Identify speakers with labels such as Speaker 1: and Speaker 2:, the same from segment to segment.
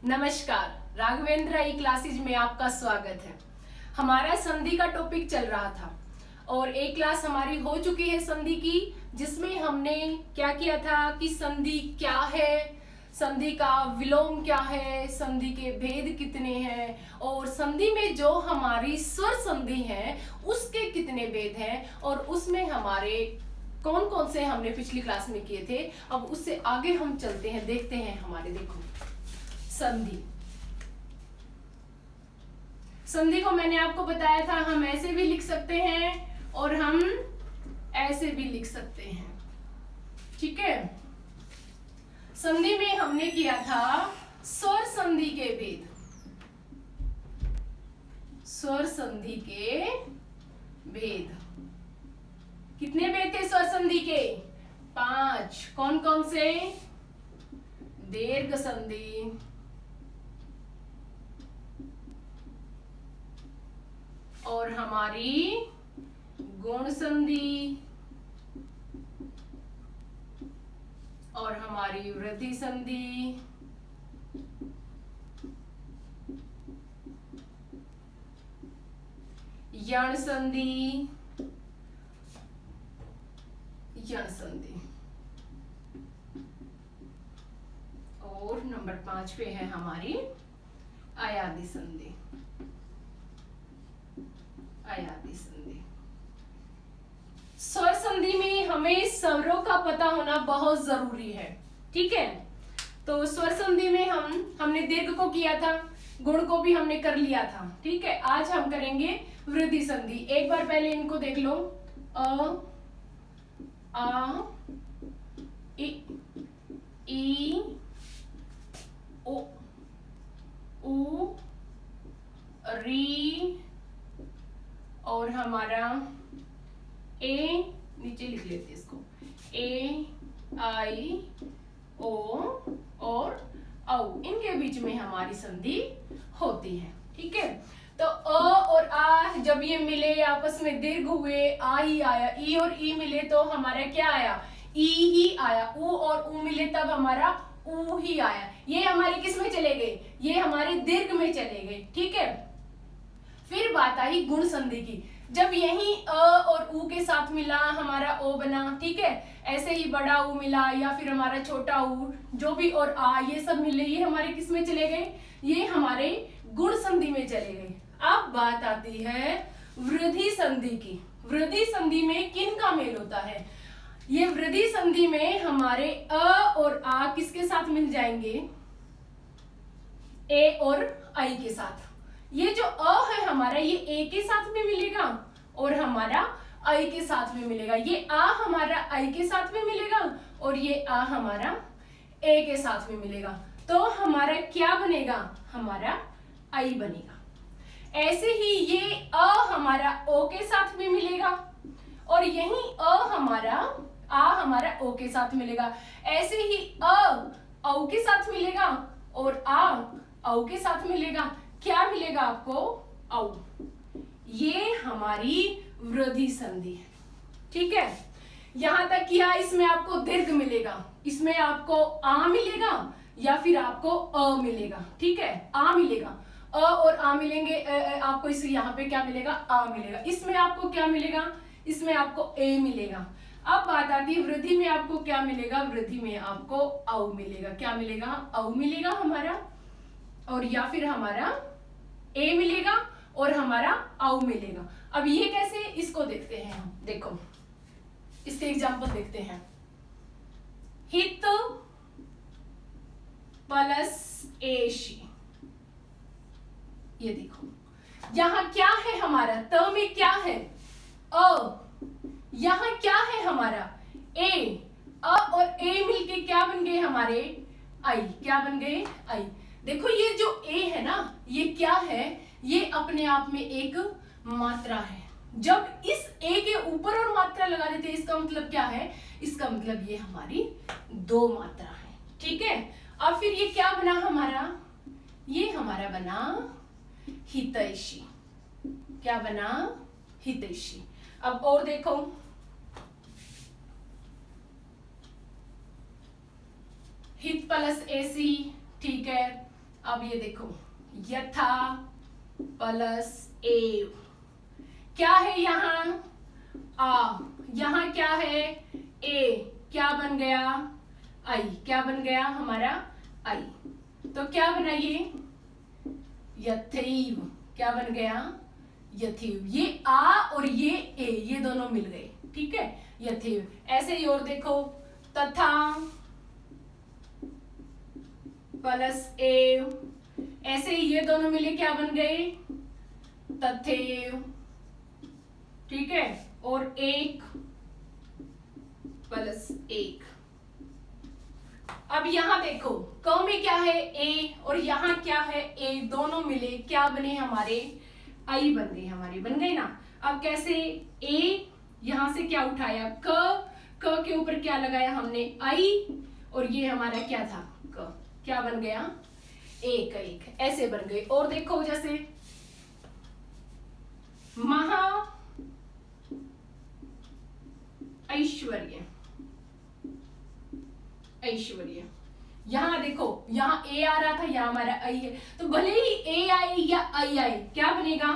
Speaker 1: नमस्कार, राघवेंद्र ई क्लासेज में आपका स्वागत है। हमारा संधि का टॉपिक चल रहा था और एक क्लास हमारी हो चुकी है संधि की, जिसमें हमने क्या किया था कि संधि क्या है, संधि का विलोम क्या है, संधि के भेद कितने हैं और संधि में जो हमारी स्वर संधि है उसके कितने भेद हैं और उसमें हमारे कौन कौन से हमने पिछली क्लास में किए थे। अब उससे आगे हम चलते हैं, देखते हैं हमारे, देखो संधि। संधि को मैंने आपको बताया था हम ऐसे भी लिख सकते हैं और हम ऐसे भी लिख सकते हैं, ठीक है। संधि में हमने किया था स्वर संधि के भेद, स्वर संधि के भेद। कितने भेद थे स्वर संधि के? 5। कौन कौन से? दीर्घ संधि, और हमारी गुण संधि, और हमारी वृद्धि संधि, यण संधि, यण संधि, और नंबर 5 पे है हमारी अयादि संधि, अयादि संधि। स्वर संधि में हमें स्वरों का पता होना बहुत जरूरी है, ठीक है। तो स्वर संधि में हमने दीर्घ को किया था, गुण को भी हमने कर लिया था, ठीक है। आज हम करेंगे वृद्धि संधि। एक बार पहले इनको देख लो। अ, आ, ई, ओ, उ, री, और हमारा ए, नीचे लिख लेते इसको, ए, आई, ओ और औ, इनके बीच में हमारी संधि होती है, ठीक है। तो अ और आ जब ये मिले आपस में दीर्घ हुए, आ ही आया। ई और ई मिले तो हमारा क्या आया? ई ही आया। उ और उ मिले तब हमारा उ ही आया। ये हमारे किस में चले गए? ये हमारे दीर्घ में चले गए, ठीक है। फिर बात आई गुण संधि की। जब यही अ और उ के साथ मिला हमारा ओ बना, ठीक है। ऐसे ही बड़ा उ मिला या फिर हमारा छोटा उ, जो भी, और आ, ये सब मिले, ये हमारे किस में चले गए? ये हमारे गुण संधि में चले गए। अब बात आती है वृद्धि संधि की। वृद्धि संधि में किन का मेल होता है? ये वृद्धि संधि में हमारे अ और आ किसके साथ मिल जाएंगे? ए और आई के साथ। ये जो अ है हमारा, ये ए के साथ में मिलेगा और हमारा आई के साथ में मिलेगा। ये आ हमारा आई के साथ में मिलेगा और ये आ हमारा ए के साथ में मिलेगा। तो हमारा क्या बनेगा? हमारा आई बनेगा। ऐसे ही ये अ हमारा ओ के साथ में मिलेगा और यही अ हमारा आ हमारा ओ के साथ मिलेगा। ऐसे ही अ औ के साथ मिलेगा और आ औ के साथ मिलेगा। क्या मिलेगा आपको? औ। ये हमारी वृद्धि संधि है, ठीक है। यहां तक किया, इसमें आपको दीर्घ मिलेगा, इसमें आपको आ मिलेगा या फिर आपको अ मिलेगा, ठीक है। आ मिलेगा, अ और आ मिलेंगे। आपको इस यहाँ पे क्या मिलेगा? आ मिलेगा। इसमें आपको क्या मिलेगा? इसमें आपको ए मिलेगा। अब बात आती है वृद्धि में आपको क्या मिलेगा? वृद्धि में आपको औ मिलेगा। क्या मिलेगा? औ मिलेगा हमारा, और या फिर हमारा ए मिलेगा और हमारा औ मिलेगा। अब ये कैसे? इसको देखते हैं हम। देखो इसके एग्जांपल देखते हैं। हित प्लस एशी, ये देखो यहां क्या है हमारा? त में क्या है? अ। यहां क्या है हमारा? ए। अ और ए मिलके क्या बन गए हमारे? आई। क्या बन गए? आई। देखो ये जो ए है ना, ये क्या है? ये अपने आप में एक मात्रा है। जब इस ए के ऊपर और मात्रा लगा देते हैं, इसका मतलब क्या है? इसका मतलब ये हमारी दो मात्रा है, ठीक है। अब फिर ये क्या बना हमारा? ये हमारा बना हितैषी। क्या बना? हितैषी। अब और देखो, हित प्लस एसी, ठीक है। अब ये देखो यथा प्लस एव, क्या है यहाँ आ, यहाँ क्या है ए, क्या बन गया आई, क्या बन गया हमारा आई। तो क्या बना ये यथैव, क्या बन गया यथैव। ये आ और ये ए, ये दोनों मिल गए, ठीक है यथैव। ऐसे ही और देखो तथा प्लस एव, ऐसे ही ये दोनों मिले क्या बन गए तथैव, ठीक है। और एक प्लस एक। अब यहां देखो क में क्या है ए और यहाँ क्या है ए, दोनों मिले क्या बने हमारे आई बन गए, हमारे बन गए ना। अब कैसे ए, यहां से क्या उठाया क के ऊपर क्या लगाया हमने आई, और ये हमारा क्या था क, क्या बन गया एक एक, ऐसे बन गए। और देखो जैसे महा ऐश्वर्य, ऐश्वर्य, यहाँ देखो यहाँ ए आ रहा था, यहाँ हमारा आई है, तो भले ही ए आए या आई आए क्या बनेगा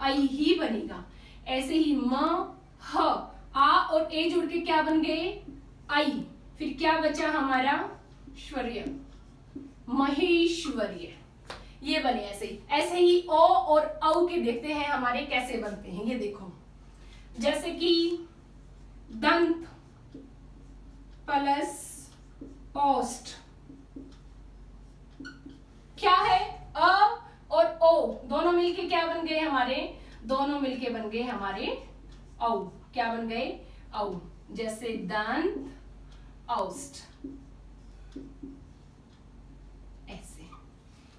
Speaker 1: आई ही बनेगा। ऐसे ही म ह, आ और ए जुड़ के क्या बन गए आई, फिर क्या बचा हमारा श्वर्य, महेश्वर्य, ये बने ऐसे ही। ऐसे ही ओ और औ के देखते हैं हमारे कैसे बनते हैं, ये देखो जैसे कि दंत प्लस ओस्ट, क्या है अ और ओ दोनों मिलके क्या बन गए हमारे, दोनों मिलके बन गए हमारे औ, क्या बन गए औ। जैसे दंत औस्ट, ऐसे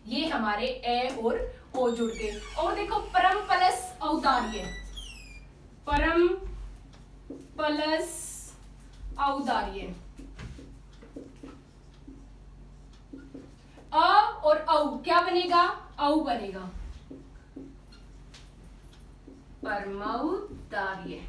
Speaker 1: ये हमारे ए और ओ जुड़ गए। और देखो परम प्लस औदार्य, परम प्लस औदार्य, अ और औ क्या बनेगा औ बनेगा परमौदार्य।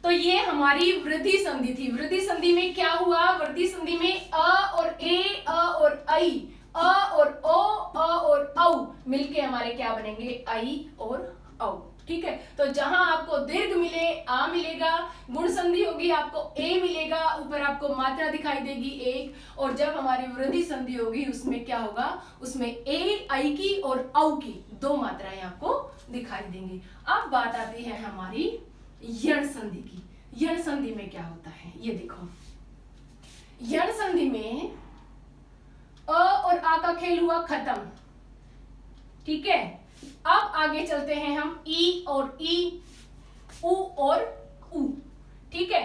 Speaker 1: तो ये हमारी वृद्धि संधि थी। वृद्धि संधि में क्या हुआ, वृद्धि संधि में अ और ए, अ और आई, अ और ओ, अ और औ मिलके हमारे क्या बनेंगे आई और औ, ठीक है। तो जहां आपको दीर्घ मिले आ मिलेगा, गुण संधि होगी आपको ए मिलेगा, ऊपर आपको मात्रा दिखाई देगी एक, और जब हमारी वृद्धि संधि होगी उसमें क्या होगा, उसमें ए आई की और औ की दो मात्राएं आपको दिखाई देंगी। अब बात आती है हमारी यण संधि की। यण संधि में क्या होता है ये देखो, यण संधि में अ और आ का खेल हुआ खत्म, ठीक है। अब आगे चलते हैं हम ई और ई, उ और उ, ठीक है।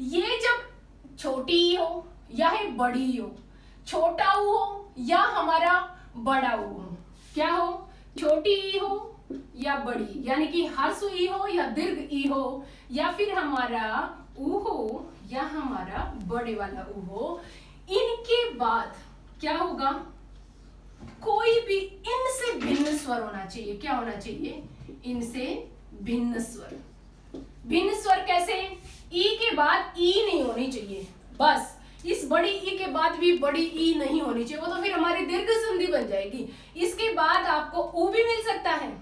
Speaker 1: ये जब छोटी ई हो या है बड़ी ई हो, छोटा उ हो या हमारा बड़ा उ हो, क्या हो छोटी ई हो या बड़ी, यानी कि हर्ष ई हो या दीर्घ ई हो, या फिर हमारा उ हो या हमारा बड़े वाला उ हो, इनके बाद क्या होगा, कोई भी इनसे भिन्न स्वर होना चाहिए। क्या होना चाहिए, इनसे भिन्न स्वर। भिन्न स्वर कैसे, ई के बाद ई नहीं होनी चाहिए, बस इस बड़ी ई के बाद भी बड़ी ई नहीं होनी चाहिए, वो तो फिर हमारी दीर्घ संधि बन जाएगी। इसके बाद आपको उ भी मिल सकता है,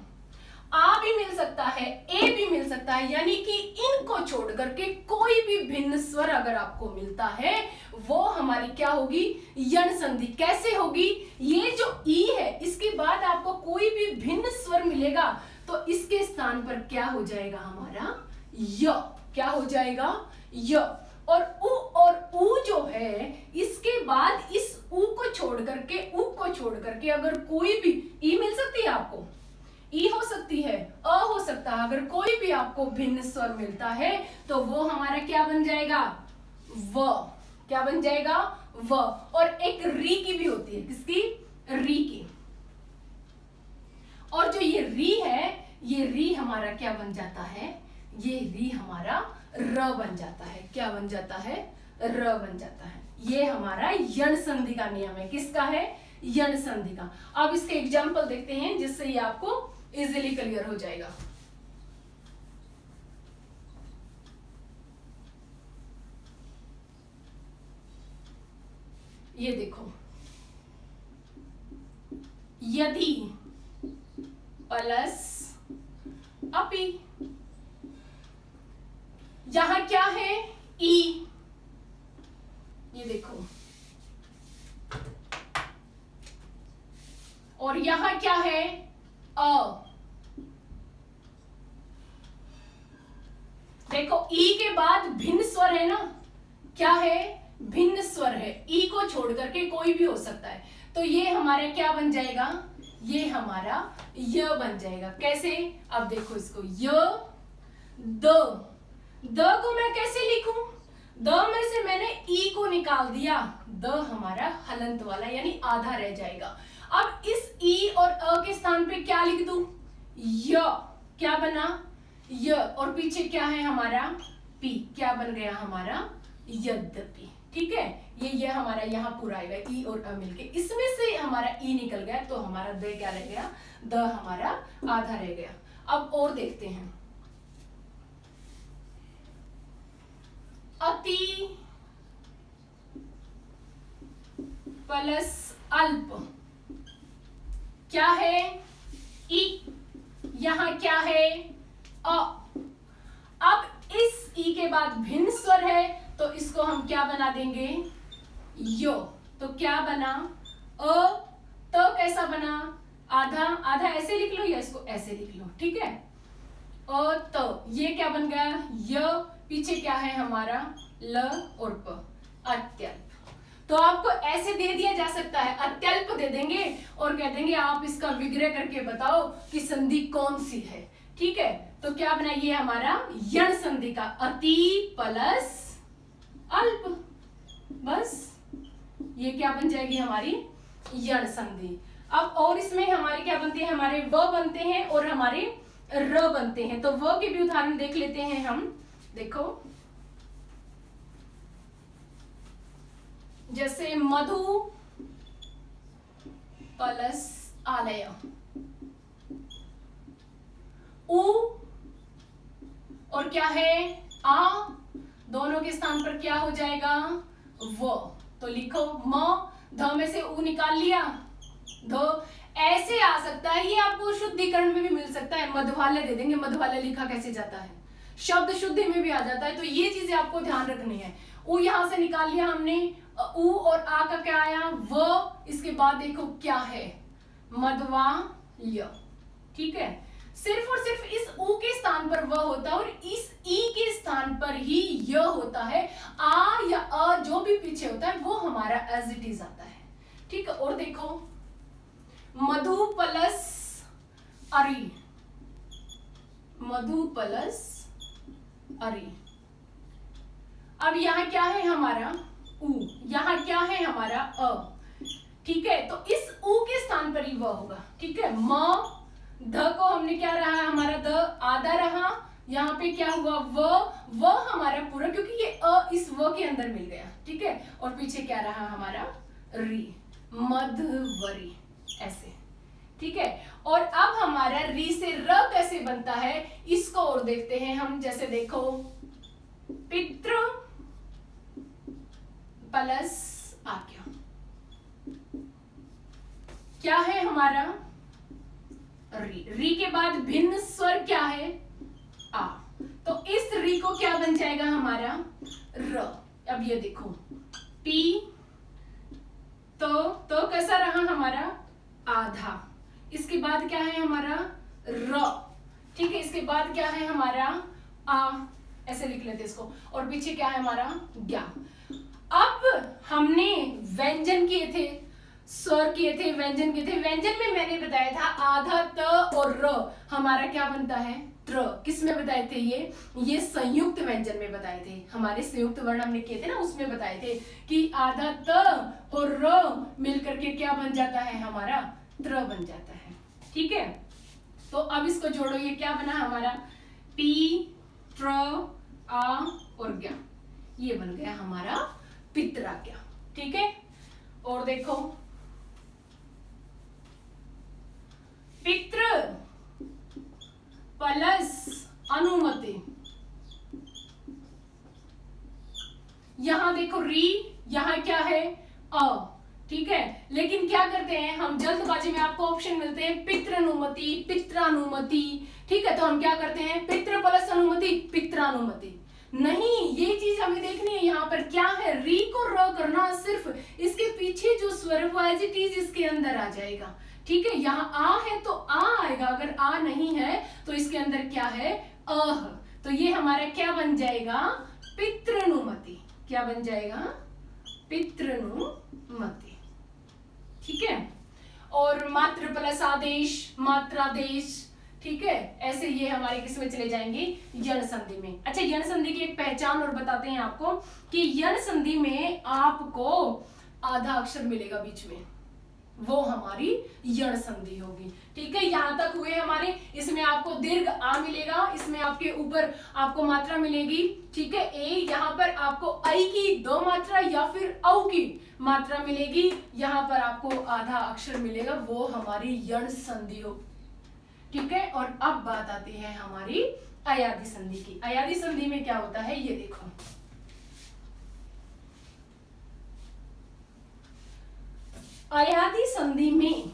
Speaker 1: आ भी मिल सकता है, ए भी मिल सकता है, यानी कि इनको छोड़ करके कोई भी भिन्न स्वर अगर आपको मिलता है वो हमारी क्या होगी, यण संधि। कैसे होगी, ये जो ई है इसके बाद आपको कोई भी भिन्न स्वर मिलेगा तो इसके स्थान पर क्या हो जाएगा हमारा य, क्या हो जाएगा य। और उ जो है इसके बाद इस उ को छोड़ करके अगर कोई भी ई मिल सकती है आपको, ई हो सकती है, अ हो सकता है, अगर कोई भी आपको भिन्न स्वर मिलता है तो वो हमारा क्या बन जाएगा व, क्या बन जाएगा व। और एक री की भी होती है, किसकी, री की। और जो ये री है, ये री हमारा क्या बन जाता है, ये री हमारा र बन जाता है। क्या बन जाता है, र बन जाता है। ये हमारा यण संधि का नियम है, किसका है, यण संधि का। अब इसके एग्जाम्पल देखते हैं जिससे ये आपको इजीली क्लियर हो जाएगा। ये देखो, यदि प्लस अपी, यहां क्या है, ई, ये देखो, और यहां क्या है, अ। देखो ई के बाद भिन्न स्वर है ना, क्या है, भिन्न स्वर है, ई को छोड़ करके कोई भी हो सकता है, तो ये हमारा क्या बन जाएगा, ये हमारा य बन जाएगा। कैसे, अब देखो इसको, य द को मैं कैसे लिखूं, द में से मैंने ई को निकाल दिया, द हमारा हलंत वाला यानी आधा रह जाएगा। अब इस ई और अ के स्थान पे क्या लिख दूं, य, क्या बना, य, और पीछे क्या है हमारा, पी, क्या बन गया हमारा, यद्यपि। ठीक है, ये हमारा यहाँ पूरा आएगा, ई और अ मिलके, इसमें से हमारा ई निकल गया, तो हमारा द क्या रह गया, द हमारा आधा रह गया। अब और देखते हैं, अति प्लस अल्प, क्या है, ई, यहां क्या है, अ। अब इस ई के बाद भिन्न स्वर है, तो इसको हम क्या बना देंगे, यो, तो क्या बना, अ, तो कैसा बना, आधा, आधा ऐसे लिख लो या इसको ऐसे लिख लो, ठीक है, अ तो ये क्या बन गया, य, पीछे क्या है हमारा, ल और प, अत्यल्प। तो आपको ऐसे दे दिया जा सकता है, अत्यल्प दे देंगे और कह देंगे आप इसका विग्रह करके बताओ कि संधि कौन सी है। ठीक है, तो क्या बना, ये हमारा यण संधि का, अति प्लस अल्प, बस ये क्या बन जाएगी हमारी यण संधि। अब और इसमें हमारे क्या बनते हैं, हमारे व बनते हैं और हमारे र बनते हैं, तो व के भी उदाहरण देख लेते हैं हम। देखो, जैसे मधु प्लस आलय, उ और क्या है, आ, दोनों के स्थान पर क्या हो जाएगा, वो, तो लिखो म, ध में से उ निकाल लिया, ध ऐसे आ सकता है, ये आपको शुद्धिकरण में भी मिल सकता है, मधुवालय दे देंगे, मधुवालय लिखा कैसे जाता है, शब्द शुद्धि में भी आ जाता है, तो ये चीजें आपको ध्यान रखनी है। उ यहां से निकाल लिया हमने, उ और आ का क्या आया, व, इसके बाद देखो क्या है, मधुवालय। ठीक है, सिर्फ और सिर्फ इस उ के स्थान पर व होता है और इस ई के स्थान पर ही य होता है, आ या अ जो भी पीछे होता है वो हमारा एज इट इज आता है। ठीक है, और देखो, मधु प्लस अरि, मधु प्लस अरि, अब यहां क्या है हमारा उ, यहां क्या है हमारा अ। ठीक है, तो इस उ के स्थान पर ही व होगा। ठीक है, म, ध को हमने क्या रहा, हमारा द आधा रहा, यहाँ पे क्या हुआ, व हमारा पूरा, क्योंकि ये अ इस व के अंदर मिल गया। ठीक है, और पीछे क्या रहा हमारा री, मधवरी, ऐसे। ठीक है, और अब हमारा री से र कैसे बनता है, इसको और देखते हैं हम। जैसे देखो, पितृ प्लस आज्ञा, क्या है हमारा री, री के बाद भिन्न स्वर क्या है, आ, तो इस री को क्या बन जाएगा हमारा र। अब ये देखो, पी, तो कैसा रहा हमारा आधा, इसके बाद क्या है हमारा र। ठीक है, इसके बाद क्या है हमारा आ, ऐसे लिख लेते इसको, और पीछे क्या है हमारा ज्ञा। अब हमने व्यंजन किए थे, स्वर किए थे, व्यंजन किए थे। व्यंजन में मैंने बताया था आधा त और र हमारा क्या बनता है त्र। किस में बताए थे, ये संयुक्त व्यंजन में बताए थे, हमारे संयुक्त वर्ण हमने किए थे ना, उसमें बताए थे कि आधा त और र मिलकर के क्या बन जाता है हमारा त्र बन जाता है। ठीक है, तो अब इसको जोड़ो, ये क्या बना हमारा पी, ट्र, आ और ज्ञा, ये बन गया हमारा पितराज्ञा। ठीक है, और देखो, पितृ प्लस अनुमति, यहां देखो री, यहां क्या है अ, ठीक है। लेकिन क्या करते हैं हम, जल्दबाजी में आपको ऑप्शन मिलते हैं पितृनुमति, पित्रानुमति, ठीक है। तो हम क्या करते हैं, पितृ प्लस अनुमति पित्रानुमति। नहीं, ये चीज हमें देखनी है। यहाँ पर क्या है, री को र करना, सिर्फ इसके पीछे जो स्वर एज इट इज इसके अंदर आ जाएगा, ठीक है। यहाँ आ है तो आ आएगा, अगर आ नहीं है तो इसके अंदर क्या है, अह। तो ये हमारा क्या बन जाएगा, पितृनुमति। क्या बन जाएगा, पितृनुमति, ठीक है। और मातृ प्लस आदेश, मात्रादेश, ठीक है। ऐसे ये हमारे किस में चले जाएंगे, यण संधि में। अच्छा, यण संधि की एक पहचान और बताते हैं आपको कि यण संधि में आपको आधा अक्षर मिलेगा बीच में, वो हमारी यण संधि होगी, ठीक है। यहां तक हुए हमारे। इसमें आपको दीर्घ आ मिलेगा, इसमें आपके ऊपर आपको मात्रा मिलेगी, ठीक है। ए, यहाँ पर आपको आई की 2 मात्रा या फिर औ की मात्रा मिलेगी, यहाँ पर आपको आधा अक्षर मिलेगा, वो हमारी यण संधि होगी, ठीक है। और अब बात आती है हमारी अयादि संधि की। अयादि संधि में क्या होता है, ये देखो। अयादि संधि में,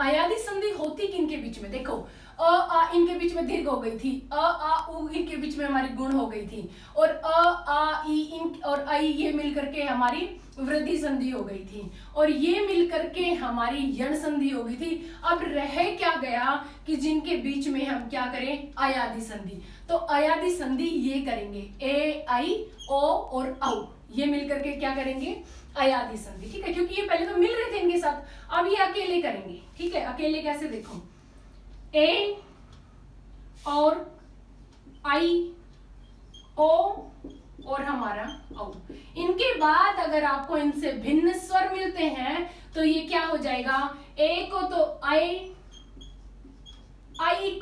Speaker 1: अयादि संधि होती किनके बीच में, देखो अ आ इनके बीच में दीर्घ हो गई थी, अ आ उ इनके बीच में हमारी गुण हो गई थी, और अ आ ई इन और आई ये मिलकर के हमारी वृद्धि संधि हो गई थी, और ये मिलकर के हमारी यण संधि हो गई थी। अब रह क्या गया कि जिनके बीच में हम क्या करें, अयादि संधि। तो अयादि संधि ये करेंगे, ए आई ओ और औ, ये मिलकर के क्या करेंगे, अयादि संधि, ठीक है। क्योंकि ये पहले तो मिल रहे थे इनके साथ, अब ये अकेले करेंगे, ठीक है। अकेले कैसे, देखो ए और आई ओ और हमारा औ, इनके बाद अगर आपको इनसे भिन्न स्वर मिलते हैं तो ये क्या हो जाएगा, ए को तो आई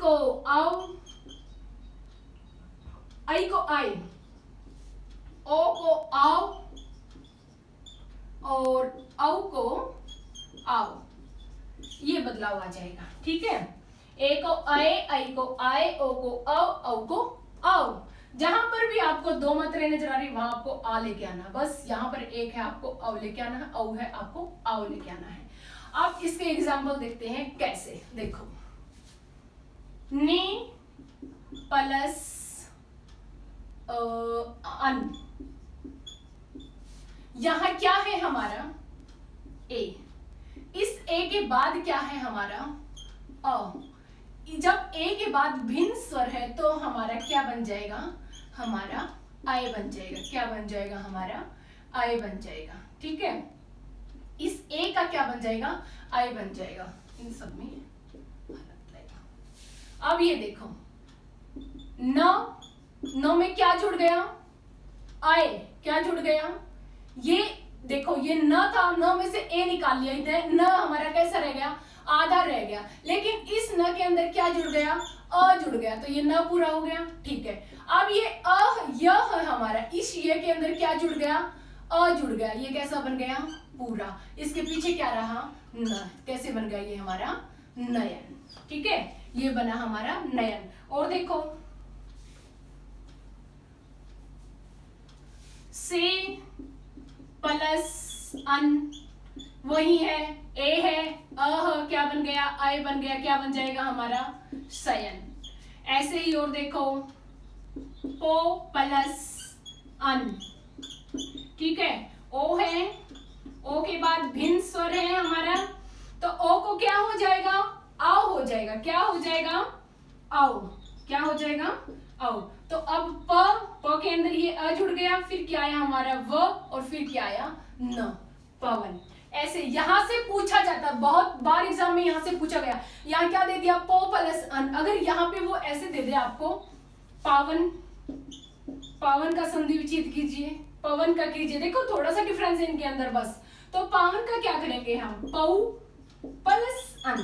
Speaker 1: को औ, आई को आई, ओ को आओ और औ को आओ, ये बदलाव आ जाएगा, ठीक है। ए को आए, आई को आए, ओ को आओ, औ को आओ। जहां पर भी आपको 2 मात्राएं नजर आ रही वहां आपको आ लेके आना, बस यहाँ पर एक है आपको औ लेके आना है, औ है आपको आओ लेके आना है। अब इसके एग्जाम्पल देखते हैं कैसे, देखो ने प्लस अन, यहां क्या है हमारा ए, इस ए के बाद क्या है हमारा अ। जब ए के बाद भिन्न स्वर है तो हमारा क्या बन जाएगा, हमारा आय बन जाएगा। क्या बन जाएगा, हमारा आय बन जाएगा, ठीक है। इस ए का क्या बन जाएगा, आय बन जाएगा, इन सब में अब ये देखो न में क्या जुड़ गया, आय, क्या जुड़ गया, ये देखो ये न था, न में से ए निकाल लिया, इधर न हमारा कैसा रह गया, आधा रह गया, लेकिन इस न के अंदर क्या जुड़ गया, अ जुड़ गया, तो ये न पूरा हो गया, ठीक है। अब ये यह हमारा, इस ये के अंदर क्या जुड़ गया, अ जुड़ गया, ये कैसा बन गया, पूरा। इसके पीछे क्या रहा, न, कैसे बन गया ये हमारा नयन, ठीक है। ये बना हमारा नयन। और देखो से प्लस अन वही है, ए है, अह क्या बन गया, आय बन गया, क्या बन जाएगा हमारा शयन। ऐसे ही और देखो ओ प्लस अन, ठीक है। ओ है, ओ के बाद भिन्न स्वर है हमारा, तो ओ को क्या हो जाएगा, आओ हो जाएगा। क्या हो जाएगा, आओ, क्या हो जाएगा, आओ। तो अब प के अंदर ये अ जुड़ गया, फिर क्या आया हमारा व, और फिर क्या आया न, पवन। ऐसे यहां से पूछा जाता, बहुत बार एग्जाम में यहां से पूछा गया, यहाँ क्या दे दिया, पो प्लस अन, अगर यहाँ पे वो ऐसे दे दे आपको पावन, पावन का संधि विच्छेद कीजिए, पवन का कीजिए, देखो थोड़ा सा डिफरेंस है इनके अंदर बस। तो पावन का क्या करेंगे हम, पौ प्लस अन,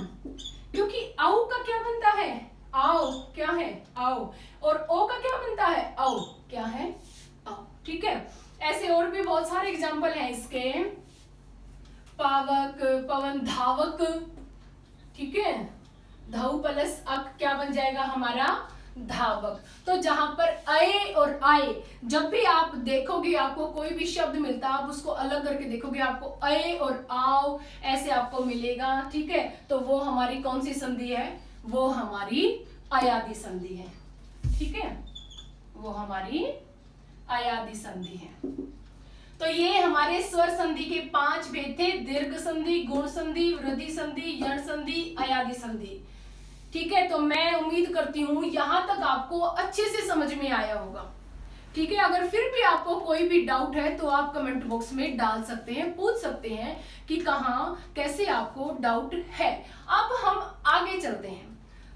Speaker 1: क्योंकि औ का क्या बनता है, आओ, क्या है आओ, और ओ का क्या बनता है, औ, क्या है आओ, ठीक है। ऐसे और भी बहुत सारे एग्जाम्पल हैं इसके, पावक, पवन, धावक, ठीक है। धौ प्लस अक क्या बन जाएगा हमारा धावक। तो जहां पर अये और आए, जब भी आप देखोगे आपको कोई भी शब्द मिलता है, आप उसको अलग करके देखोगे, आपको अये और आओ ऐसे आपको मिलेगा, ठीक है। तो वो हमारी कौन सी संधि है? वो हमारी अयादि संधि है, ठीक है, वो हमारी अयादि संधि है। तो ये हमारे स्वर संधि के 5 भेद थे: दीर्घ संधि, गुण संधि, वृद्धि संधि, यण संधि, अयादि संधि, ठीक है। तो मैं उम्मीद करती हूं यहां तक आपको अच्छे से समझ में आया होगा, ठीक है। अगर फिर भी आपको कोई भी डाउट है तो आप कमेंट बॉक्स में डाल सकते हैं, पूछ सकते हैं कि कहां कैसे आपको डाउट है। अब हम आगे चलते हैं।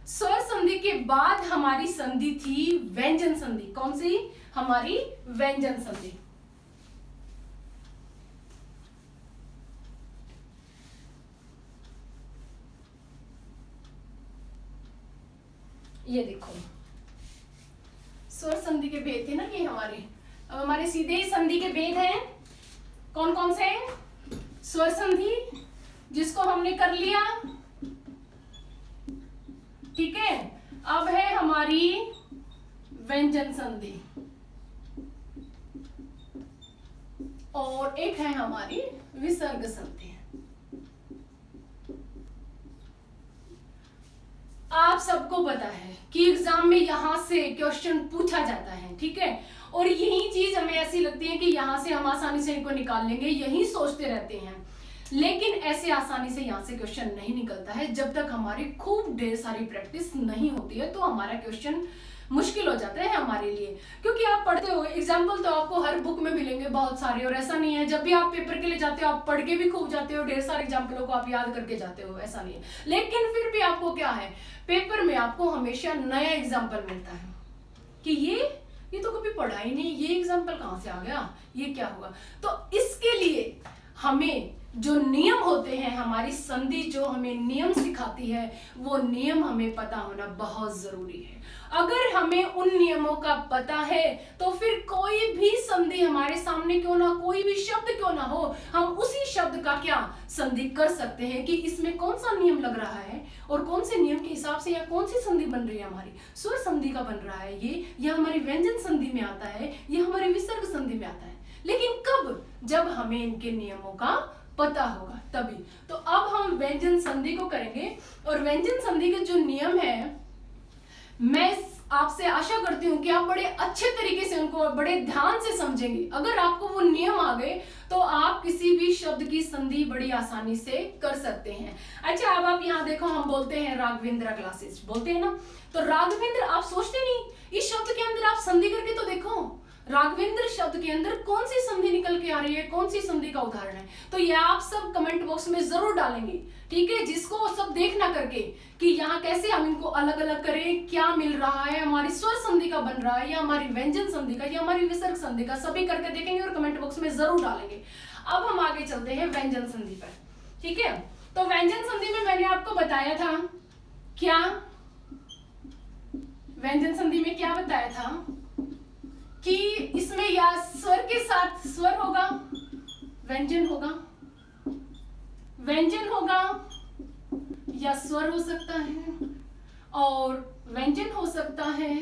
Speaker 1: स्वर संधि के बाद हमारी संधि थी व्यंजन संधि। कौन सी? हमारी व्यंजन संधि। ये देखो स्वर संधि के भेद थे ना ये हमारे। अब हमारे सीधे ही संधि के भेद हैं। कौन कौन से? स्वर संधि जिसको हमने कर लिया, ठीक है। अब है हमारी व्यंजन संधि और एक है हमारी विसर्ग संधि। आप सबको पता है कि एग्जाम में यहां से क्वेश्चन पूछा जाता है, ठीक है। और यही चीज हमें ऐसी लगती है कि यहां से हम आसानी से इनको निकाल लेंगे, यही सोचते रहते हैं। लेकिन ऐसे आसानी से यहां से क्वेश्चन नहीं निकलता है जब तक हमारी खूब ढेर सारी प्रैक्टिस नहीं होती है। तो हमारा क्वेश्चन मुश्किल हो जाता है हमारे लिए, क्योंकि आप पढ़ते हो। एग्जाम्पल तो आपको हर बुक में मिलेंगे बहुत सारे, और ऐसा नहीं है जब भी आप पेपर के लिए जाते हो आप पढ़ के भी खूब जाते हो, ढेर सारे एग्जाम्पलों को आप याद करके जाते हो, ऐसा नहीं है। लेकिन फिर भी आपको क्या है, पेपर में आपको हमेशा नया एग्जाम्पल मिलता है कि ये तो कभी पढ़ा ही नहीं, ये एग्जाम्पल कहां से आ गया, ये क्या हुआ। तो इसके लिए हमें जो नियम होते हैं, हमारी संधि जो हमें नियम सिखाती है, वो नियम हमें पता होना बहुत जरूरी है। अगर हमें उन नियमों का पता है तो फिर कोई भी संधि हमारे सामने क्यों ना, कोई भी शब्द क्यों ना हो, हम उसी शब्द का क्या संधि कर सकते हैं कि इसमें कौन सा नियम लग रहा है और कौन से नियम के हिसाब से या कौन सी संधि बन रही है। हमारी स्वर संधि का बन रहा है ये हमारी व्यंजन संधि में आता है, ये हमारी विसर्ग संधि में आता है। लेकिन कब? जब हमें इनके नियमों का पता होगा तभी। तो अब हम व्यंजन संधि को करेंगे, और व्यंजन संधि के जो नियम है मैं आपसे आशा करती हूं कि आप बड़े अच्छे तरीके से उनको बड़े ध्यान से समझेंगे। अगर आपको वो नियम आ गए तो आप किसी भी शब्द की संधि बड़ी आसानी से कर सकते हैं। अच्छा, अब आप यहाँ देखो, हम बोलते हैं राघवेंद्र क्लासेस, बोलते हैं ना। तो राघवेंद्र आप सोचते नहीं, इस शब्द के अंदर आप संधि करके तो देखो, राघवेंद्र शब्द के अंदर कौन सी संधि निकल के आ रही है, कौन सी संधि का उदाहरण है। तो ये आप सब कमेंट बॉक्स में जरूर डालेंगे, ठीक है। जिसको सब देखना करके कि यहाँ कैसे हम इनको अलग अलग करें, क्या मिल रहा है, हमारी स्वर संधि का बन रहा है या हमारी व्यंजन संधि का या हमारी विसर्ग संधि का, सभी करके देखेंगे और कमेंट बॉक्स में जरूर डालेंगे। अब हम आगे चलते हैं व्यंजन संधि पर, ठीक है। तो व्यंजन संधि में मैंने आपको बताया था क्या, व्यंजन संधि में क्या बताया था कि इसमें या स्वर के साथ स्वर होगा, व्यंजन होगा, व्यंजन होगा या स्वर हो सकता है, और व्यंजन हो सकता है,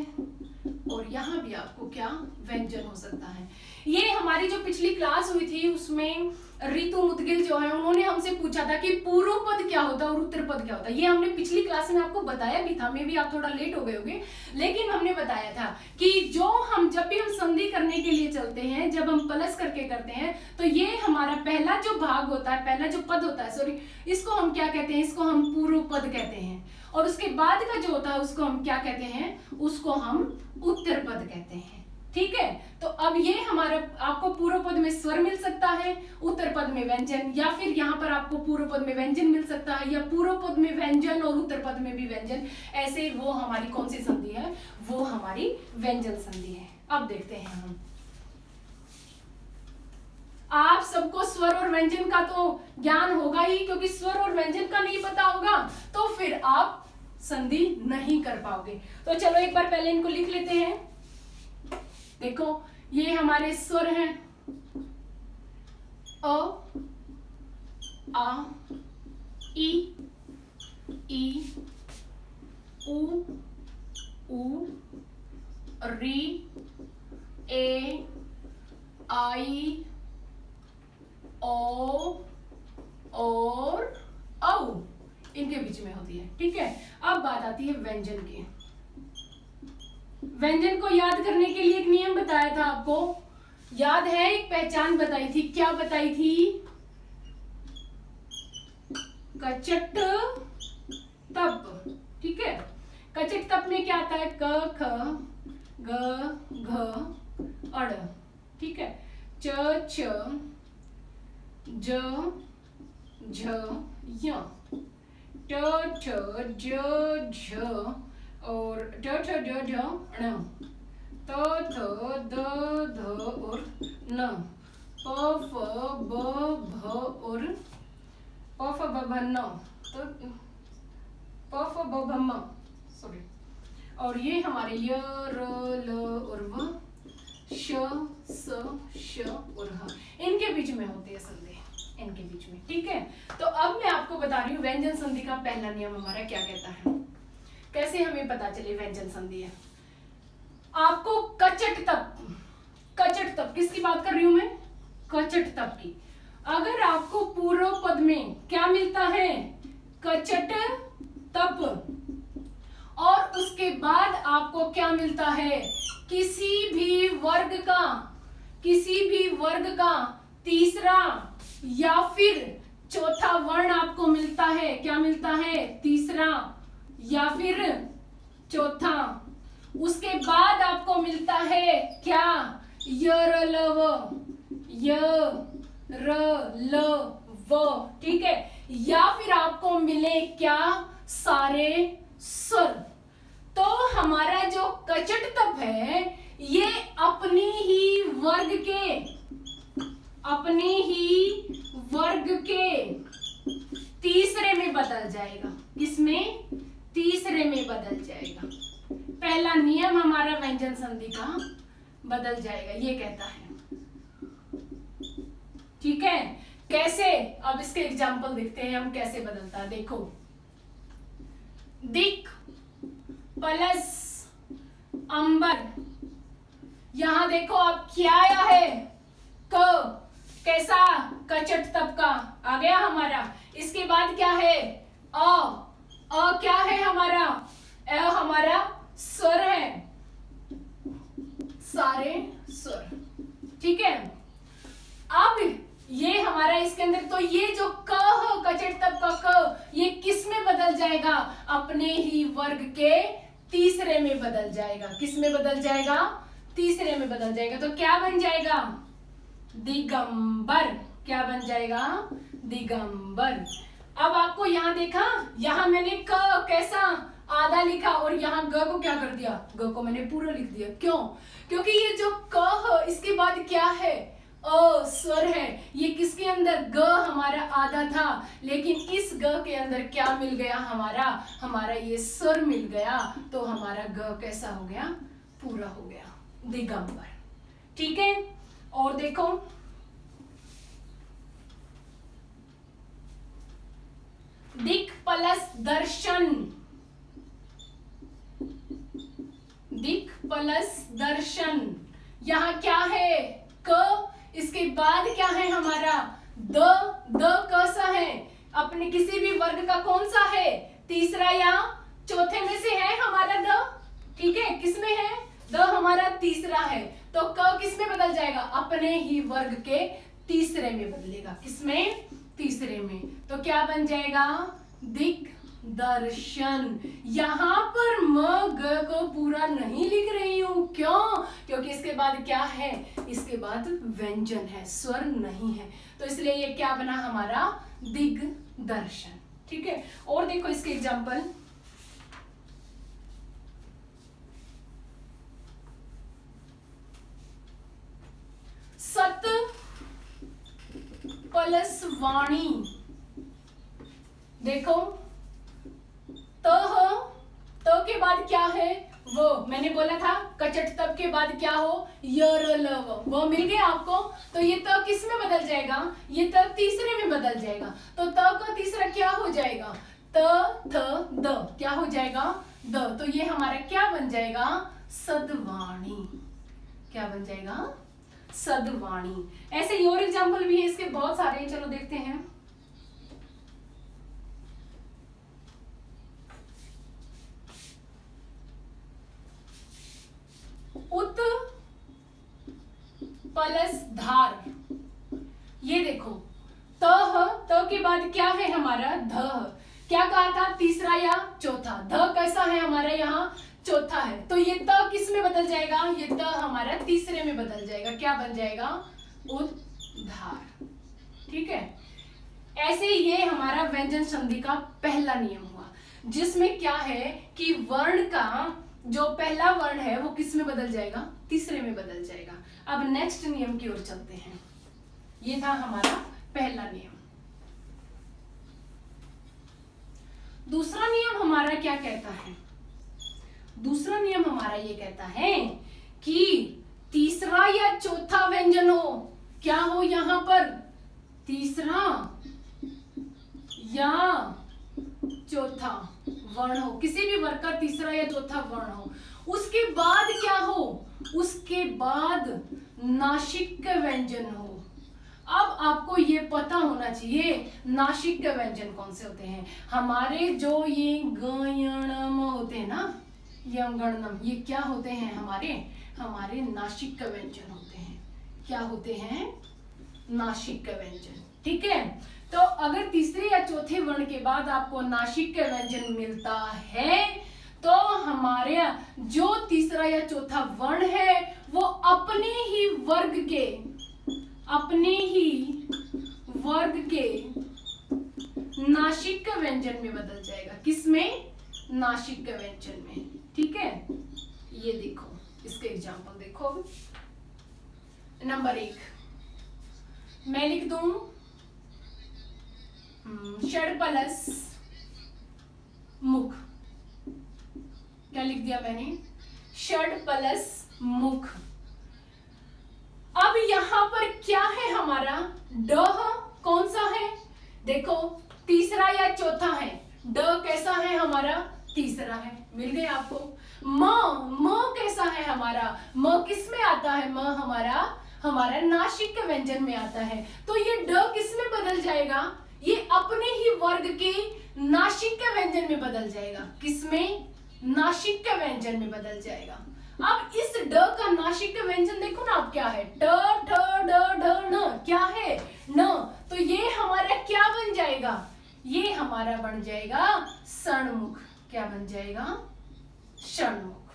Speaker 1: और यहां भी आपको क्या व्यंजन हो सकता है। ये हमारी जो पिछली क्लास हुई थी उसमें रितु मुदगिल जो है उन्होंने हमसे पूछा था कि पूर्व पद क्या होता है और उत्तर पद क्या होता है। ये हमने पिछली क्लास में आपको बताया भी था, मे भी आप थोड़ा लेट हो गए होंगे, लेकिन हमने बताया था कि जो हम जब भी हम संधि करने के लिए चलते हैं, जब हम प्लस करके करते हैं, तो ये हमारा पहला जो भाग होता है, पहला जो पद होता है, सॉरी, इसको हम क्या कहते हैं, इसको हम पूर्व पद कहते हैं। और उसके बाद का जो होता है उसको हम क्या कहते हैं, उसको हम उत्तर पद कहते हैं, ठीक है। तो अब ये हमारा आपको पूर्व पद में स्वर मिल सकता है, उत्तर पद में व्यंजन, या फिर यहाँ पर आपको पूर्व पद में व्यंजन मिल सकता है, या पूर्व पद में व्यंजन और उत्तर पद में भी व्यंजन। ऐसे वो हमारी कौन सी संधि है, वो हमारी व्यंजन संधि है। अब देखते हैं हम, आप सबको स्वर और व्यंजन का तो ज्ञान होगा ही, क्योंकि स्वर और व्यंजन का नहीं पता होगा तो फिर आप संधि नहीं कर पाओगे। तो चलो एक बार पहले इनको लिख लेते हैं। देखो ये हमारे स्वर हैं, अ, आ, ई, उ, री, ए, आई, ओ और औ इनके बीच में होती है। ठीक है, अब बात आती है व्यंजन की। व्यंजन को याद करने के लिए एक नियम बताया था आपको, याद है? एक पहचान बताई थी। क्या बताई थी? कचट तप। ठीक है, कचट तप में क्या आता है? क, ख, ग, घ, अड़। ठीक है, च, छ, ज, झ, य, ट, ठ, ज, झ और ट, ठ, ज, झ, ण, त, थ, द, ध और न, प, फ, ब, भ और प, फ, ब, भ, न, तो प, फ, ब, भ, म, सॉरी। और ये हमारे य, र, ल और व, श, स, श और ह इनके बीच में होती है संधि, इनके बीच में। ठीक है, तो अब मैं आपको बता रही हूँ व्यंजन संधि का पहला नियम हमारा क्या कहता है, कैसे हमें पता चले व्यंजन संधि है। आपको कचट तप किसकी बात कर रही हूं मैं? कचट तप की। अगर आपको पूर्व पद में क्या मिलता है? कचट तप, और उसके बाद आपको क्या मिलता है? किसी भी वर्ग का तीसरा या फिर चौथा वर्ण आपको मिलता है। क्या मिलता है? तीसरा या फिर चौथा। उसके बाद आपको मिलता है क्या? य र ल व। ठीक है, या फिर आपको मिले क्या? सारे स्वर। तो हमारा जो कचट तप है ये अपने ही वर्ग के तीसरे में बदल जाएगा। किसमें? तीसरे में बदल जाएगा। पहला नियम हमारा व्यंजन संधि का बदल जाएगा, ये कहता है। ठीक है, कैसे? अब इसके एग्जाम्पल देखते हैं हम कैसे बदलता है। देखो, दिक प्लस अंबर, यहां देखो अब क्या आया है? क, कैसा? कचट तप का आ गया हमारा। इसके बाद क्या है? अ क्या है हमारा? हमारा स्वर है, सारे स्वर। ठीक है, अब ये हमारा इसके अंदर, तो ये जो क कचट तप का क, ये किस में बदल जाएगा? अपने ही वर्ग के तीसरे में बदल जाएगा। किस में बदल जाएगा? तीसरे में बदल जाएगा। तो क्या बन जाएगा? दिगंबर। क्या बन जाएगा? दिगंबर। अब आपको यहां देखा, यहां मैंने क कैसा आधा लिखा और यहाँ ग को क्या कर दिया? ग को मैंने पूरा लिख दिया। क्यों? क्योंकि ये जो क इसके बाद क्या है? अ स्वर है। ये किसके अंदर? ग हमारा आधा था, लेकिन इस ग के अंदर क्या मिल गया? हमारा ये स्वर मिल गया, तो हमारा ग कैसा हो गया? पूरा हो गया, दिगंबर। ठीक है, और देखो, दिक प्लस दर्शन, दिक प्लस दर्शन, यहाँ क्या है? क, इसके बाद क्या है हमारा? द कैसा है? अपने किसी भी वर्ग का कौन सा है? तीसरा या चौथे में से है हमारा द। ठीक है, किसमें है? द हमारा तीसरा है, तो क किस में बदल जाएगा? अपने ही वर्ग के तीसरे में बदलेगा। किसमें? तीसरे में। तो क्या बन जाएगा? दिक दर्शन। यहाँ पर म ग को पूरा नहीं लिख रही हूं। क्यों? क्योंकि इसके बाद क्या है? इसके बाद व्यंजन है, स्वर नहीं है, तो इसलिए ये क्या बना हमारा? दिग्दर्शन। ठीक है, और देखो इसके एग्जाम्पल। सत प्लस वाणी, देखो, त के बाद क्या है? वो मैंने बोला था कचट तप के बाद क्या हो? य र ल व। वो मिल गया आपको, तो ये त किस में बदल जाएगा? ये त तीसरे में बदल जाएगा। तो त का तीसरा क्या हो जाएगा? त थ द। क्या हो जाएगा? द। तो ये हमारा क्या बन जाएगा? सदवाणी। क्या बन जाएगा? सदवाणी। ऐसे ही और एग्जाम्पल भी है इसके बहुत सारे, चलो देखते हैं। उत प्लस धार। ये देखो त के बाद क्या है हमारा? ध। क्या कहा था? तीसरा या चौथा। ध कैसा है हमारा? यहाँ चौथा है, तो ये त किस में बदल जाएगा? ये त हमारा तीसरे में बदल जाएगा। क्या बन जाएगा? उद्धार। ठीक है। ऐसे ये हमारा व्यंजन संधि का पहला नियम हुआ, जिसमें क्या है कि वर्ण का जो पहला वर्ण है वो किस में बदल जाएगा? तीसरे में बदल जाएगा। अब नेक्स्ट नियम की ओर चलते हैं। ये था हमारा पहला नियम। दूसरा नियम हमारा क्या कहता है? दूसरा नियम हमारा ये कहता है कि तीसरा या चौथा व्यंजन हो। क्या हो यहां पर? तीसरा या चौथा वर्ण हो, किसी भी वर्ग का तीसरा या चौथा वर्ण हो। उसके बाद क्या हो? उसके बाद नासिक व्यंजन हो। अब आपको ये पता होना चाहिए नासिक व्यंजन कौन से होते हैं। हमारे जो ये गयणम होते हैं ना, यम गणनम, ये क्या होते हैं? हमारे नासिक व्यंजन होते हैं। क्या होते हैं? नासिक व्यंजन। ठीक है। तो अगर तीसरे या चौथे वर्ण के बाद आपको नासिक व्यंजन मिलता है, तो हमारे जो तीसरा या चौथा वर्ण है वो अपने ही वर्ग के नासिक व्यंजन में बदल जाएगा। किसमें? नासिक व्यंजन में। ठीक है। ये देखो, इसके एग्जांपल देखो। नंबर 1 मैं लिख दूं षड प्लस मुख। क्या लिख दिया मैंने? षड प्लस मुख। अब यहां पर क्या है हमारा? ड कौन सा है? देखो तीसरा या चौथा है। ड कैसा है हमारा? तीसरा है। मिल गए आपको। म कैसा है हमारा? म किस में आता है? म हमारा नासिक व्यंजन में आता है। तो ये ड किस में बदल जाएगा? ये अपने ही वर्ग के नासिक व्यंजन में बदल जाएगा। किसमें? नासिक व्यंजन में बदल जाएगा। अब इस ड का नासिक व्यंजन देखो ना, आप क्या है? ट ठ ड ढ न। क्या है? न। तो ये हमारा क्या बन जाएगा? ये हमारा बन जाएगा षणमुख। क्या बन जाएगा? षणमुख।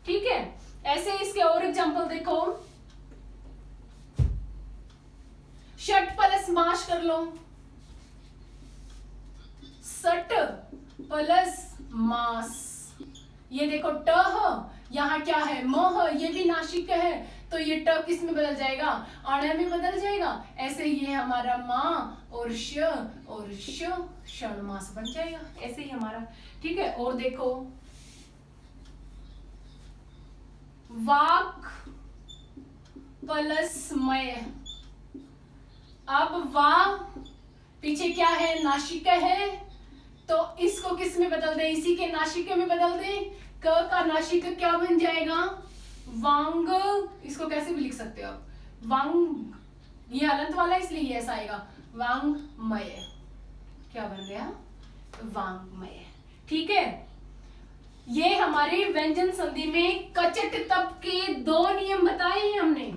Speaker 1: ठीक है। ऐसे इसके और एग्जांपल देखो। षट प्लस माश कर लो। सट प्लस मास। ये देखो ट यहाँ क्या है? म, ये भी नासिक है, तो ये ट किस में बदल जाएगा? अण में बदल जाएगा। ऐसे ही हमारा मा और श षणमास बन जाएगा। ऐसे ही हमारा। ठीक है। और देखो वाक प्लस मय। अब वा पीछे क्या है? नासिक है, तो इसको किस में बदल दे? इसी के नासिक में बदल दे। क का नासिक क्या बन जाएगा? वांग। इसको कैसे भी लिख सकते हो आप? वांग, ये हलंत वाला इसलिए ऐसा आएगा। वांगमय। क्या बन गया? वांगमय। ठीक है। ये हमारे व्यंजन संधि में कचट तप के 2 नियम बताए हैं हमने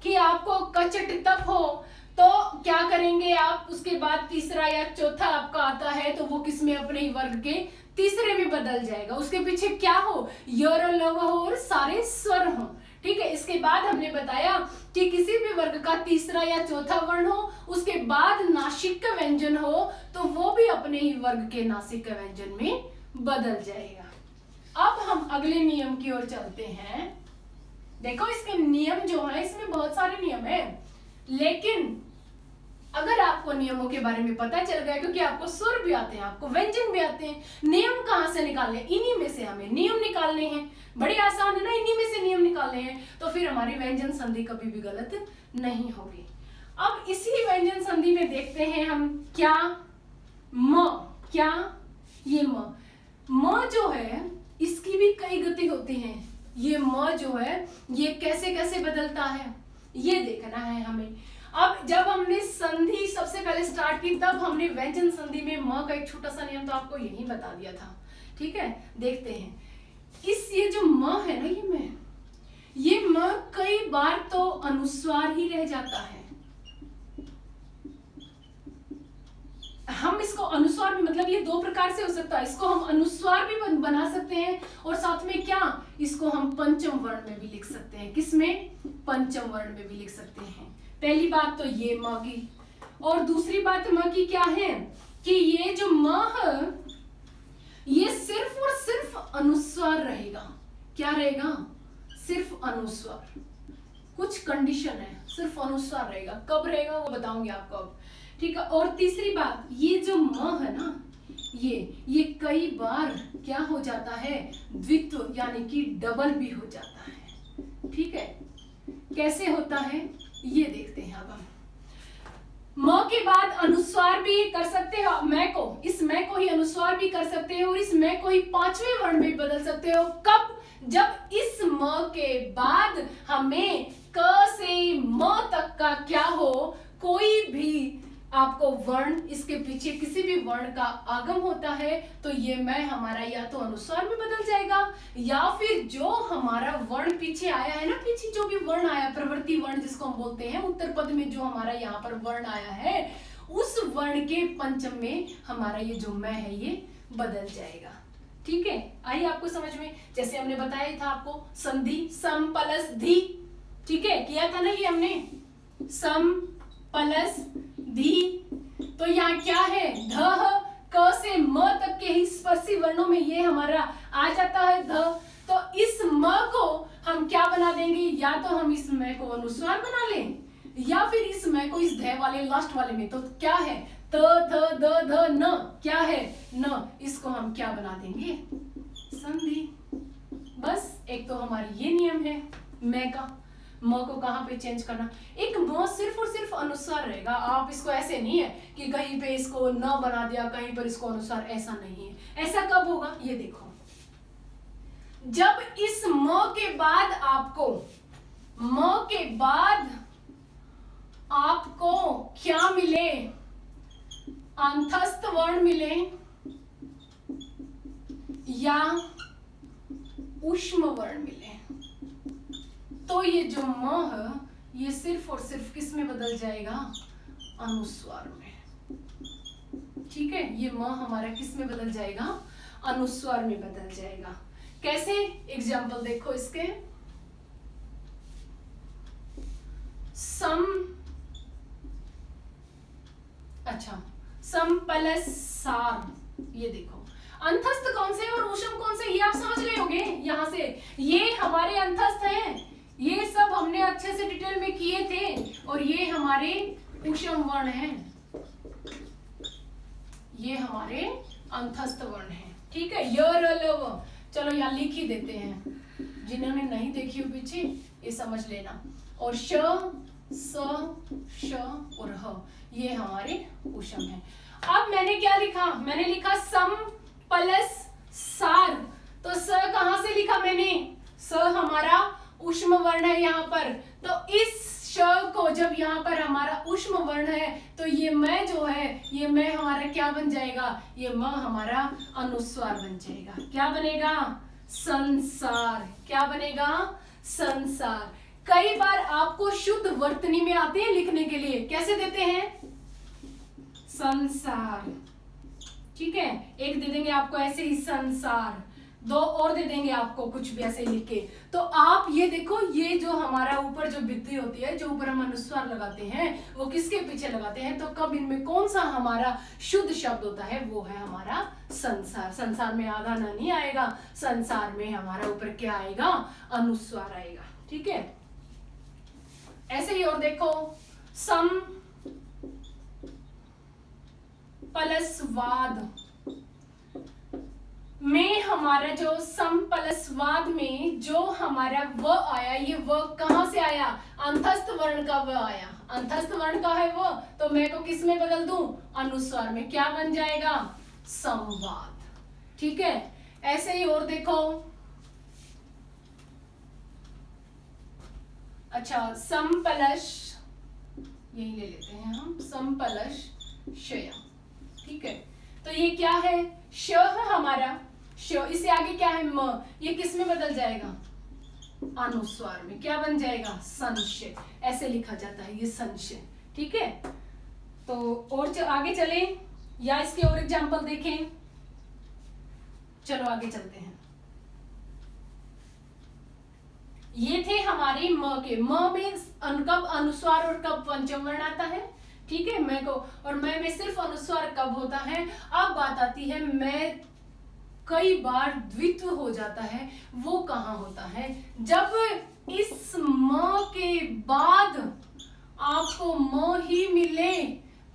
Speaker 1: कि आपको कचट तप हो तो क्या करेंगे आप? उसके बाद तीसरा या चौथा आपका आता है तो वो किसमें? अपने ही वर्ग के तीसरे में बदल जाएगा। उसके पीछे क्या हो? यर लव हो और सारे स्वर हो। ठीक है। इसके बाद हमने बताया कि किसी भी वर्ग का तीसरा या चौथा वर्ण हो, उसके बाद नासिक व्यंजन हो, तो वो भी अपने ही वर्ग के नासिक व्यंजन में बदल जाएगा। अब हम अगले नियम की ओर चलते हैं। देखो इसके नियम जो है, इसमें बहुत सारे नियम है, लेकिन अगर आपको नियमों के बारे में पता चल गया, क्योंकि आपको सुर भी आते हैं, आपको व्यंजन भी आते हैं, नियम कहां से निकालने? इन्हीं में से हमें नियम निकालने हैं। बड़े आसान है ना, इन्हीं में से नियम निकालने हैं, तो फिर हमारी व्यंजन संधि कभी भी गलत नहीं होगी। अब इसी व्यंजन संधि में देखते हैं हम क्या? म। क्या? ये म जो है इसकी भी कई गति होती हैं। ये म जो है ये कैसे कैसे बदलता है, ये देखना है हमें। अब जब हमने संधि सबसे पहले स्टार्ट की तब हमने व्यंजन संधि में म का एक छोटा सा नियम तो आपको यही बता दिया था। ठीक है, देखते हैं इस ये जो म है ना, ये म कई बार तो अनुस्वार ही रह जाता है। हम इसको अनुस्वार भी, मतलब ये दो प्रकार से हो सकता है, इसको हम अनुस्वार भी बना सकते हैं और साथ में क्या, इसको हम पंचम वर्ण में भी लिख सकते हैं। किसमें, पंचम वर्ण में भी लिख सकते हैं। पहली बात तो ये म की, और दूसरी बात म की क्या है कि ये जो म है ये सिर्फ और सिर्फ अनुस्वार रहेगा। क्या रहेगा, सिर्फ अनुस्वार। कुछ कंडीशन है, सिर्फ अनुस्वार रहेगा। कब रहेगा वो बताऊंगी आपको अब। ठीक है, और तीसरी बात, ये जो म है ना, ये कई बार क्या हो जाता है, द्वित्व यानी कि डबल भी हो जाता है। ठीक है, कैसे होता है ये देखते हैं। अब हम म के बाद अनुस्वार भी कर सकते हो, मैं को, इस मैं को ही अनुस्वार भी कर सकते हो और इस मैं को ही पांचवें वर्ण में बदल सकते हो। कब, जब इस म के बाद हमें क से म तक का क्या हो, कोई भी आपको वर्ण, इसके पीछे किसी भी वर्ण का आगम होता है तो ये मैं हमारा या तो अनुस्वार में बदल जाएगा, या फिर जो हमारा वर्ण पीछे आया है ना, पीछे जो भी वर्ण आया, प्रवृत्ति वर्ण जिसको हम बोलते हैं, उत्तर पद में जो हमारा यहाँ पर वर्ण आया है उस वर्ण के पंचम में हमारा ये जो मैं है ये बदल जाएगा। ठीक है, आइए आपको समझ में। जैसे हमने बताया था आपको संधि सम प्लस धी, ठीक है, किया था ना ये हमने, सम प्लस धी। तो यहाँ क्या है, ध क से म तक के ही स्पर्शी वर्णों में ये हमारा आ जाता है ध। तो इस म को हम क्या बना देंगे, या तो हम इस म को अनुस्वार बना लें, या फिर इस म को इस ध वाले लास्ट वाले में, तो क्या है त थ द ध न, क्या है न, इसको हम क्या बना देंगे, संधि। बस एक तो हमारी ये नियम है मैं का, म को कहाँ पे चेंज करना। एक म सिर्फ और सिर्फ अनुस्वार रहेगा, आप इसको ऐसे नहीं है कि कहीं पे इसको न बना दिया, कहीं पर इसको अनुस्वार, ऐसा नहीं है। ऐसा कब होगा, ये देखो, जब इस म के बाद आपको, म के बाद आपको क्या मिले, अंतस्थ वर्ण मिले या ऊष्म वर्ण मिले, तो ये जो म है ये सिर्फ और सिर्फ किस में बदल जाएगा, अनुस्वार में। ठीक है, ये म हमारा किस में बदल जाएगा, अनुस्वार में बदल जाएगा। कैसे, एग्जाम्पल देखो इसके, सम, अच्छा सम प्लस सार, ये देखो अंतस्थ कौन से और ऊष्म कौन से, ये आप समझ रहे होंगे। यहाँ से ये हमारे अंतस्थ हैं, ये सब हमने अच्छे से डिटेल में किए थे, और ये हमारे ऊष्म वर्ण हैं, ये हमारे अंतस्थ वर्ण हैं। ठीक है, य र ल व, चलो यहाँ लिख ही देते हैं, जिन्होंने नहीं देखी हो पीछे ये समझ लेना। और श, स, श और ह, ये हमारे ऊष्म हैं। अब मैंने क्या लिखा, मैंने लिखा सम प्लस सार, तो स कहां से लिखा मैंने, स हमारा ऊष्म वर्ण है यहाँ पर, तो इस श को जब यहाँ पर हमारा ऊष्म वर्ण है तो ये मैं जो है, ये मैं हमारा क्या बन जाएगा, ये म हमारा अनुस्वार बन जाएगा। क्या बनेगा, संसार। क्या बनेगा, संसार। कई बार आपको शुद्ध वर्तनी में आते हैं लिखने के लिए, कैसे देते हैं, संसार। ठीक है, एक दे देंगे आपको ऐसे ही संसार, दो और दे देंगे आपको कुछ भी ऐसे लिख के। तो आप ये देखो, ये जो हमारा ऊपर जो बिंदी होती है, जो ऊपर हम अनुस्वार लगाते हैं वो किसके पीछे लगाते हैं, तो कब इनमें कौन सा हमारा शुद्ध शब्द होता है, वो है हमारा संसार। संसार में आधा ना नहीं आएगा, संसार में हमारा ऊपर क्या आएगा, अनुस्वार आएगा। ठीक है, ऐसे ही और देखो, सम प्लस वाद में हमारा जो सम प्लस वाद में जो हमारा व आया, ये व कहां से आया, अंतस्थ वर्ण का व आया, अंतस्थ वर्ण का है वो, तो मैं को किस में बदल दूं, अनुस्वार में। क्या बन जाएगा, संवाद। ठीक है, ऐसे ही और देखो, अच्छा, सम प्लस, यही ले लेते हैं हम, सम प्लस शय। ठीक है, तो ये क्या है, श है हमारा, श, इससे आगे क्या है, म, ये किस में बदल जाएगा, अनुस्वार में, क्या बन जाएगा, संशय, ऐसे लिखा जाता है ये संशय। ठीक है, तो और आगे चले या इसके और एग्जांपल देखें, चलो आगे चलते हैं। ये थे हमारे म के, म में कब अनुस्वार और कब पंचम वर्ण आता है। ठीक है, मैं को, और मैं में सिर्फ अनुस्वार कब होता है। अब बात आती है मैं कई बार द्वित्व हो जाता है, वो कहाँ होता है, जब इस म के बाद आपको म ही मिले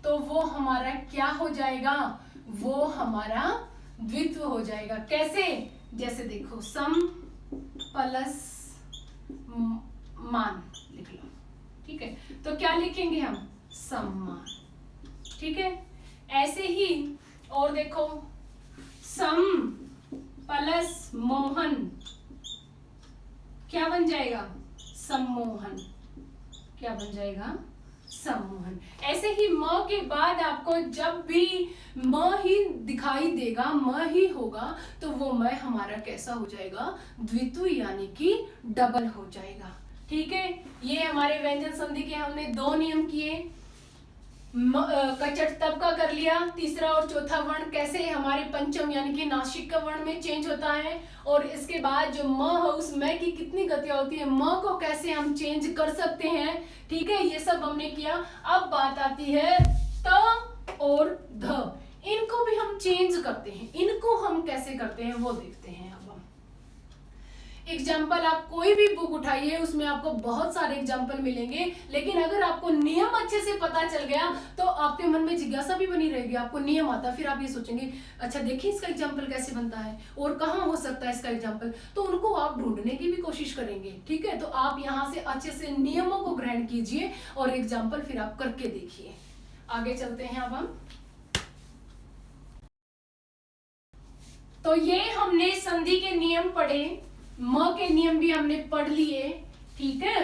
Speaker 1: तो वो हमारा क्या हो जाएगा, वो हमारा द्वित्व हो जाएगा। कैसे, जैसे देखो सम प्लस मान लिख लो। ठीक है, तो क्या लिखेंगे हम, सम्मान। ठीक है, ऐसे ही और देखो सम प्लस मोहन क्या बन जाएगा, सम्मोहन, क्या बन जाएगा, सम्मोहन। ऐसे ही म के बाद आपको जब भी म ही दिखाई देगा, म ही होगा, तो वो म हमारा कैसा हो जाएगा, द्वित्व यानी कि डबल हो जाएगा। ठीक है, ये हमारे व्यंजन संधि के हमने दो नियम किए। कचट तब का कर लिया, तीसरा और चौथा वर्ण कैसे हमारे पंचम यानी कि नासिक का वर्ण में चेंज होता है, और इसके बाद जो म है उस म की कितनी गतियां होती है, म को कैसे हम चेंज कर सकते हैं। ठीक है, ये सब हमने किया। अब बात आती है त और ध, इनको भी हम चेंज करते हैं, इनको हम कैसे करते हैं वो देखते हैं। अब हम एग्जाम्पल, आप कोई भी बुक उठाइए उसमें आपको बहुत सारे एग्जाम्पल मिलेंगे, लेकिन अगर आपको नियम अच्छे से पता चल गया तो आपके मन में जिज्ञासा भी बनी रहेगी, आपको नियम आता, फिर आप ये सोचेंगे अच्छा देखिए इसका एग्जाम्पल कैसे बनता है और कहाँ हो सकता है इसका एग्जाम्पल, तो उनको आप ढूंढने की भी कोशिश करेंगे। ठीक है, तो आप यहाँ से अच्छे से नियमों को ग्रहण कीजिए और एग्जाम्पल फिर आप करके देखिए। आगे चलते हैं अब हम। तो ये हमने संधि के नियम पढ़े, म के नियम भी हमने पढ़ लिए। ठीक है,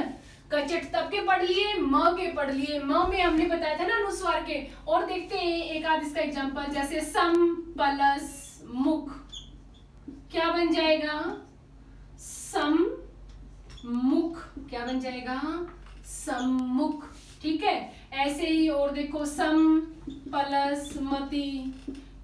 Speaker 1: कचट तब के पढ़ लिए, म के पढ़ लिए, म में हमने बताया था ना अनुस्वार के। और देखते हैं एक आध इसका एग्जांपल, जैसे सम प्लस मुख क्या बन जाएगा, सम मुख, क्या बन जाएगा, सम्मुख। ठीक है, ऐसे ही और देखो सम प्लस मति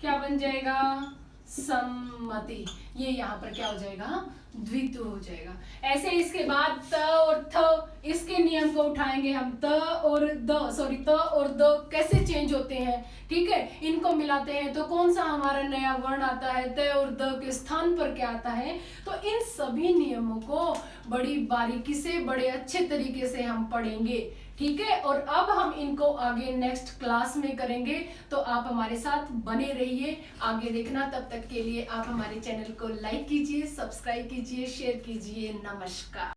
Speaker 1: क्या बन जाएगा, सम्मति। ये यहाँ पर क्या हो जाएगा, द्वित्व हो जाएगा। ऐसे इसके बाद त और थ, इसके नियम को उठाएंगे हम। त और द कैसे चेंज होते हैं। ठीक है, इनको मिलाते हैं तो कौन सा हमारा नया वर्ण आता है, त और द के स्थान पर क्या आता है। तो इन सभी नियमों को बड़ी बारीकी से, बड़े अच्छे तरीके से हम पढ़ेंगे। ठीक है, और अब हम इनको आगे नेक्स्ट क्लास में करेंगे, तो आप हमारे साथ बने रहिए, आगे देखना। तब तक के लिए आप हमारे चैनल को लाइक कीजिए, सब्सक्राइब कीजिए, शेयर कीजिए। नमस्कार।